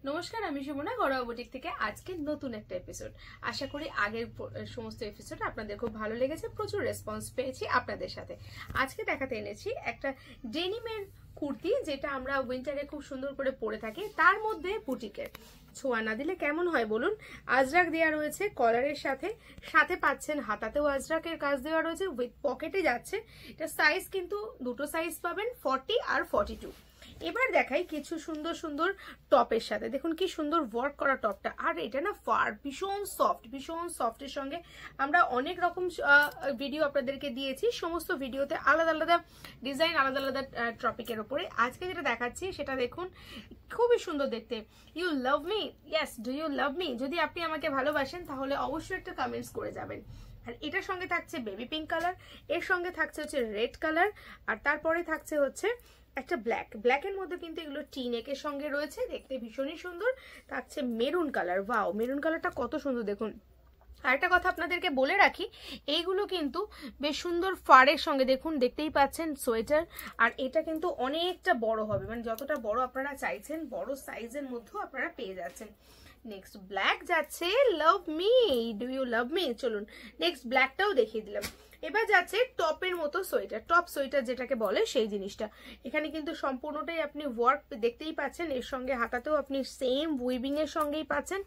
নমস্কার, আমি সুমনা ঘরোয়া বুটিক থেকে আজকে নতুন একটা এপিসোড। আশা করি আগের সমস্ত এপিসোড আপনাদের খুব ভালো লেগেছে, প্রচুর রেসপন্স পেয়েছি আপনাদের সাথে। আজকে দেখাতে এনেছি একটা ডেনিমের কুর্তি, যেটা আমরা উইন্টারে খুব সুন্দর করে পরে থাকি, তার মধ্যে বুটিকের ছোঁয়া না দিলে কেমন হয় বলুন। আজরাক দেওয়া রয়েছে কলারের সাথে, সাথে পাচ্ছেন হাতাতেও আজরাকের কাজ দেওয়া রয়েছে, উইথ পকেটে যাচ্ছে। এটা সাইজ কিন্তু দুটো সাইজ পাবেন, 40 আর 42। এবার দেখাই কিছু সুন্দর সুন্দর টপের সাথে। দেখুন কি সুন্দর ওয়ার্ক করা টপটা, আর এটা না ফার ভীষণ সফটের সঙ্গে আমরা অনেক রকম ভিডিও আপনাদেরকে দিয়েছি, সমস্ত ভিডিওতে আলাদা আলাদা ডিজাইন, আলাদা আলাদা টপিকের উপরে। আজকে যেটা দেখাচ্ছি সেটা দেখুন, খুবই সুন্দর দেখতে। You love me, yes, do you love me? যদি আপনি আমাকে ভালোবাসেন তাহলে অবশ্যই একটা কমেন্টস করে যাবেন। আর এটার সঙ্গে থাকছে বেবি পিঙ্ক কালার, এর সঙ্গে থাকছে হচ্ছে রেড কালার, আর তারপরে থাকছে হচ্ছে একটা ব্ল্যাকের মধ্যে কিন্তু এগুলো টি নেকের সঙ্গে রয়েছে, দেখতে ভীষণই সুন্দর। থাকছে মেরুন কালার, ওয়াও মেরুন কালারটা কত সুন্দর দেখুন। আরেকটা কথা আপনাদেরকে বলে রাখি, এইগুলো কিন্তু বেশ সুন্দর ফারের সঙ্গে, দেখুন দেখতেই পাচ্ছেন সোয়েটার, আর এটা কিন্তু অনেকটা বড় হবে, মানে যতটা বড় আপনারা চাইছেন বড় সাইজের মধ্যেও আপনারা পেয়ে যাচ্ছেন। নেক্সট ব্ল্যাক যাচ্ছে love me, do you love me. চলুন নেক্সট ব্ল্যাকটাও দেখিয়ে দিলাম। এবার যাচ্ছে টপের মতো সোয়েটার, টপ সোয়েটার যেটাকে বলে সেই জিনিসটা। এখানে কিন্তু সম্পূর্ণটাই আপনি ওয়ার্ক দেখতেই পাচ্ছেন, এর সঙ্গে হাতাতেও আপনি সেম উইভিং এর সঙ্গেই পাচ্ছেন।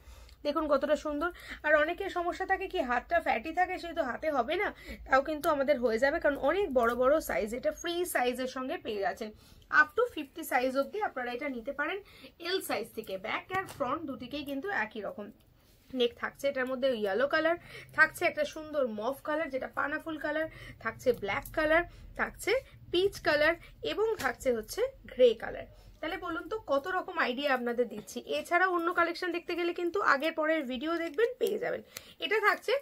দেখুন কতটা সুন্দর। আর অনেকের সমস্যা থাকে কি হাতটা ফ্যাটি থাকে, সেহেতু হাতে হবে না, তাও কিন্তু আমাদের হয়ে যাবে, কারণ অনেক বড় বড় সাইজ, এটা ফ্রি সাইজের সঙ্গে পেয়ে যাচ্ছেন। আপ টু 50 সাইজ অব্দি আপনারা এটা নিতে পারেন, এল সাইজ থেকে। ব্যাক আর ফ্রন্ট দুটিকেই কিন্তু একই রকম। নেক থাকছে এটার মধ্যে ইয়েলো কালার, থাকছে একটা সুন্দর মফ কালার যেটা পানাফুল কালার, থাকছে ব্ল্যাক কালার, থাকছে পিচ কালার, এবং থাকছে হচ্ছে গ্রে কালার। তাহলে বলুন তো কত রকম আইডিয়া আপনাদের দিচ্ছি। এছাড়া অন্য কালেকশন দেখতে গেলে কিন্তু আগের পরের ভিডিও দেখবেন, পেয়ে যাবেন। এটা থাকছে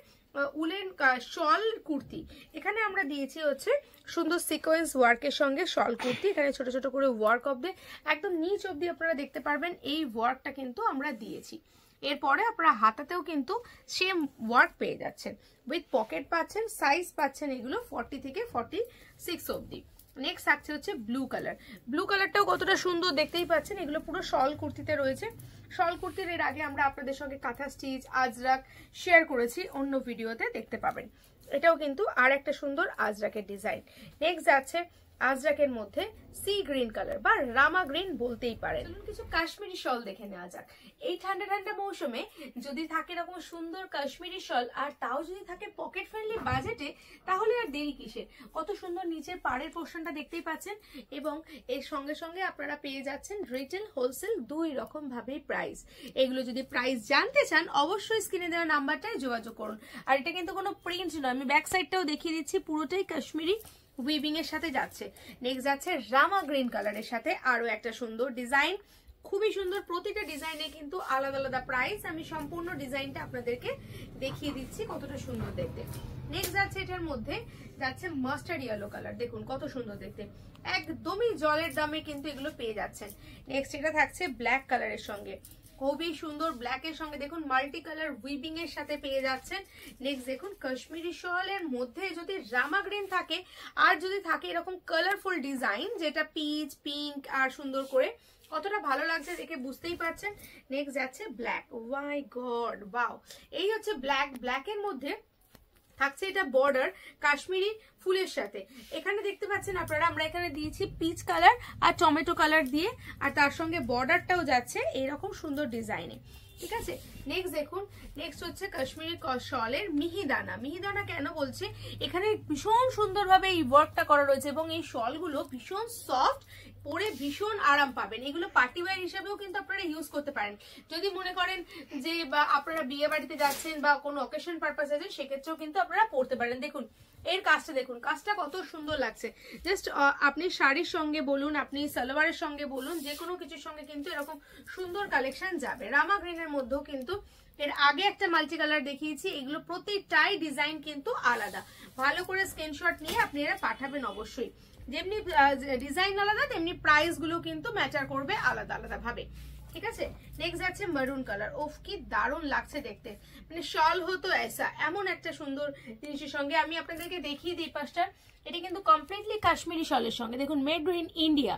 উলেন শল কুর্তি। এখানে আমরা দিয়েছি হচ্ছে সুন্দর সিকোয়েন্স ওয়ার্কের সঙ্গে শল কুর্তি, এখানে ছোট ছোট করে ওয়ার্ক অব্দি একদম নিচ অব্দি আপনারা দেখতে পারবেন, এই ওয়ার্কটা কিন্তু আমরা দিয়েছি। এরপরে আপনারা হাতাতেও কিন্তু সেম ওয়ার্ক পেয়ে যাচ্ছেন, উইথ পকেট পাচ্ছেন, সাইজ পাচ্ছেন এগুলো 40 থেকে 46 অব্দি। নেক্সট থাকছে হচ্ছে ব্লু কালার। ব্লু কালারটাও কতটা সুন্দর দেখতেই পাচ্ছেন, এগুলো পুরো শল কুর্তিতে রয়েছে। শল কুর্তির এর আগে আমরা আপনাদের সঙ্গে কাঁথা স্টিচ, আজরাক শেয়ার করেছি, অন্য ভিডিওতে দেখতে পাবেন। এটাও কিন্তু আর একটা সুন্দর আজরাকের ডিজাইন। নেক্সট যাচ্ছে আজরাকের মধ্যে সি গ্রিন কালার বা রামা গ্রিন বলতেই পারেন। কিছু কাশ্মীরি শল দেখে নেওয়া যাক। এই ঠান্ডা ঠান্ডা মৌসুমে যদি থাকে এরকম সুন্দর কাশ্মীরি শল, আর তাও যদি থাকে পকেট ফ্রেন্ডলি বাজেটে, তাহলে আর দেরি কিসের। কত সুন্দর নিচের পাড়ের পোর্শনটা দেখতেই পাচ্ছেন, এবং এর সঙ্গে সঙ্গে আপনারা পেয়ে যাচ্ছেন রিটেল হোলসেল দুই রকম ভাবেই প্রাইস। এগুলো যদি প্রাইস জানতে চান অবশ্যই স্ক্রিনে দেওয়া নাম্বারটায় যোগাযোগ করুন। আর এটা কিন্তু কোনো প্রিন্ট নয়, আমি ব্যাক সাইডটাও দেখিয়ে দিচ্ছি, পুরোটাই কাশ্মীরি উইভিং এর সাথে যাচ্ছে। নেক্সট যাচ্ছে রামা গ্রিন কালারের সাথে আরো একটা সুন্দর ডিজাইন, খুবই সুন্দর। প্রতিটা ডিজাইনে কিন্তু আলাদা আলাদা প্রাইস, আমি সম্পূর্ণ ডিজাইনটা আপনাদেরকে দেখিয়ে দিচ্ছি কতটা সুন্দর দেখতে। নেক্সট যাচ্ছে এটার মধ্যে যাচ্ছে মাস্টার্ড ইয়েলো কালার, দেখুন কত সুন্দর দেখতে, একদমই জলের দামে কিন্তু এগুলো পেয়ে যাচ্ছেন। নেক্সট এটা থাকছে ব্ল্যাক কালারের সঙ্গে, খুবই সুন্দর ব্ল্যাকের সঙ্গে দেখুন মাল্টি কালার উইভিং এর সাথে পেয়ে যাচ্ছেন। নেক্সট দেখুন কাশ্মীরি শলের মধ্যে যদি রামা গ্রিন থাকে, আর যদি থাকে এরকম কালারফুল ডিজাইন, যেটা পিচ পিঙ্ক আর সুন্দর করে, কতটা ভালো লাগছে দেখে বুঝতেই পারছেন। নেক্সট যাচ্ছে ব্ল্যাক, ওয়াই গড ওয়াও, এই হচ্ছে ব্ল্যাক। ব্ল্যাকের মধ্যে থাকছে এটা বর্ডার কাশ্মীরি ফুলের সাথে। এখানে দেখতে পাচ্ছেন আপনারা, আমরা এখানে দিয়েছি পিচ কালার আর টমেটো কালার দিয়ে, আর তার সঙ্গে বর্ডারটাও যাচ্ছে এইরকম সুন্দর ডিজাইনে, ঠিক আছে। নেক্সট দেখুন, নেক্সট হচ্ছে কাশ্মীরি শলের মিহিদানা। মিহিদানা কেন বলছি, এখানে ভীষণ সুন্দরভাবে এই ওয়ার্কটা করা রয়েছে, এবং এই শলগুলো ভীষণ সফট, পরে ভীষণ আরাম পাবেন। এগুলো পার্টি ওয়্যার হিসেবেও কিন্তু আপনারা ইউজ করতে পারেন, যদি মনে করেন যে বা আপনারা বিয়ে বাড়িতে যাচ্ছেন বা কোনো অকেশন পারপাস আছে, সেক্ষেত্রেও কিন্তু আপনারা পরতে পারেন। দেখুন এর কাজটা দেখুন, কাজটা কত সুন্দর লাগছে। জাস্ট আপনি শাড়ির সঙ্গে বলুন, আপনি সালোয়ারের সঙ্গে বলুন, যে কোনো কিছুর সঙ্গে কিন্তু এরকম সুন্দর কালেকশন যাবে। রামা গ্রিনের মধ্যেও কিন্তু এর আগে একটা মাল্টি কালার দেখিয়েছি, এগুলো প্রতিটাই ডিজাইন কিন্তু আলাদা। ভালো করে স্ক্রিনশট নিয়ে আপনি এরা পাঠাবেন অবশ্যই। যেমনি ডিজাইন আলাদা, তেমনি প্রাইস গুলো কিন্তু ম্যাটার করবে আলাদা আলাদা ভাবে, ঠিক আছে। নেক্সট যাচ্ছে মেরুন কালার, ওফ কি দারুণ লাগছে দেখতে, মানে শল হতো এসা, এমন একটা সুন্দর জিনিসের সঙ্গে। আমি আপনাদেরকে দেখিয়ে দিই পাশটা, এটি কিন্তু কমপ্লিটলি কাশ্মীরি শলের সঙ্গে, দেখুন made in India,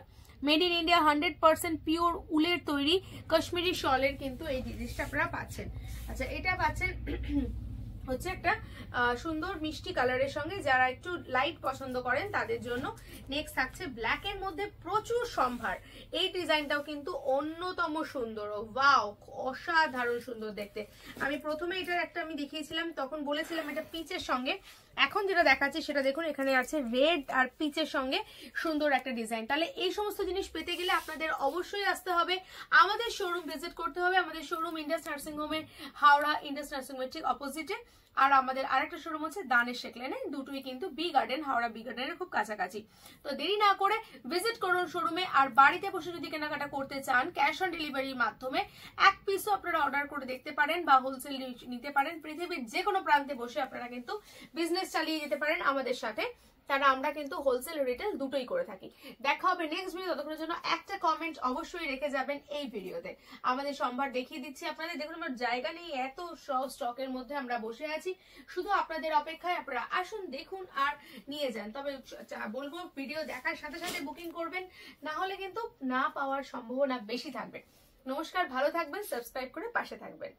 made in India 100% pure উলের তৈরি কাশ্মীরি শলের কিন্তু এই জিনিসটা আপনারা পাচ্ছেন। আচ্ছা, এটা পাচ্ছেন হচ্ছে একটা সুন্দর মিষ্টি কালারের সঙ্গে, যারা একটু লাইট পছন্দ করেন তাদের জন্য। নেক্সট থাকছে ব্ল্যাক এর মধ্যে প্রচুর সম্ভার। এই ডিজাইনটাও কিন্তু অন্যতম সুন্দর, ওয়াও অসাধারণ সুন্দর দেখতে। আমি প্রথমে এটার একটা আমি দেখিয়েছিলাম, তখন বলেছিলাম এটা পিচের সঙ্গে, এখন যেটা দেখাচ্ছি সেটা দেখুন, এখানে আছে রেড আর পিচের সঙ্গে সুন্দর একটা ডিজাইন। তাহলে এই সমস্ত জিনিস পেতে গেলে আপনাদের অবশ্যই আসতে হবে, আমাদের শোরুম ভিজিট করতে হবে। আমাদের শোরুম ইন্ডাস নার্সিং হোমের হাওড়া ইন্ডাস নার্সিং হোমের ঠিক অপোজিটে, আর আমাদের আরেকটা শোরুম হচ্ছে দানের শেখ লেনে, দুটোই কিন্তু বি গার্ডেন, হাওড়া বি গার্ডেনের খুব কাছাকাছি। তো দেরি না করে ভিজিট করুন শোরুমে। আর বাড়িতে বসে যদি কেনাকাটা করতে চান ক্যাশ অন ডেলিভারির মাধ্যমে এক পিসও আপনারা অর্ডার করে দেখতে পারেন বা হোলসেল নিতে পারেন। পৃথিবীর যে কোনো প্রান্তে বসে আপনারা কিন্তু বিজনেস চালিয়ে যেতে পারেন আমাদের সাথে, কারণ আমরা কিন্তু হোলসেল রিটেল দুটোই করে থাকি। দেখা হবে নেক্সট ভিডিও, ততক্ষণের জন্য একটা কমেন্ট অবশ্যই রেখে যাবেন এই ভিডিওতে। আমাদের সম্ভার দেখিয়ে দিচ্ছি আপনাদের, দেখুন আমার জায়গা নেই, এত স্টকের মধ্যে আমরা বসে আছি, শুধু আপনাদের অপেক্ষায়। আপনারা আসুন, দেখুন আর নিয়ে যান। তবে বলবো ভিডিও দেখার সাথে সাথে বুকিং করবেন, না হলে কিন্তু না পাওয়ার সম্ভাবনা বেশি থাকবে। নমস্কার, ভালো থাকবেন, সাবস্ক্রাইব করে পাশে থাকবেন।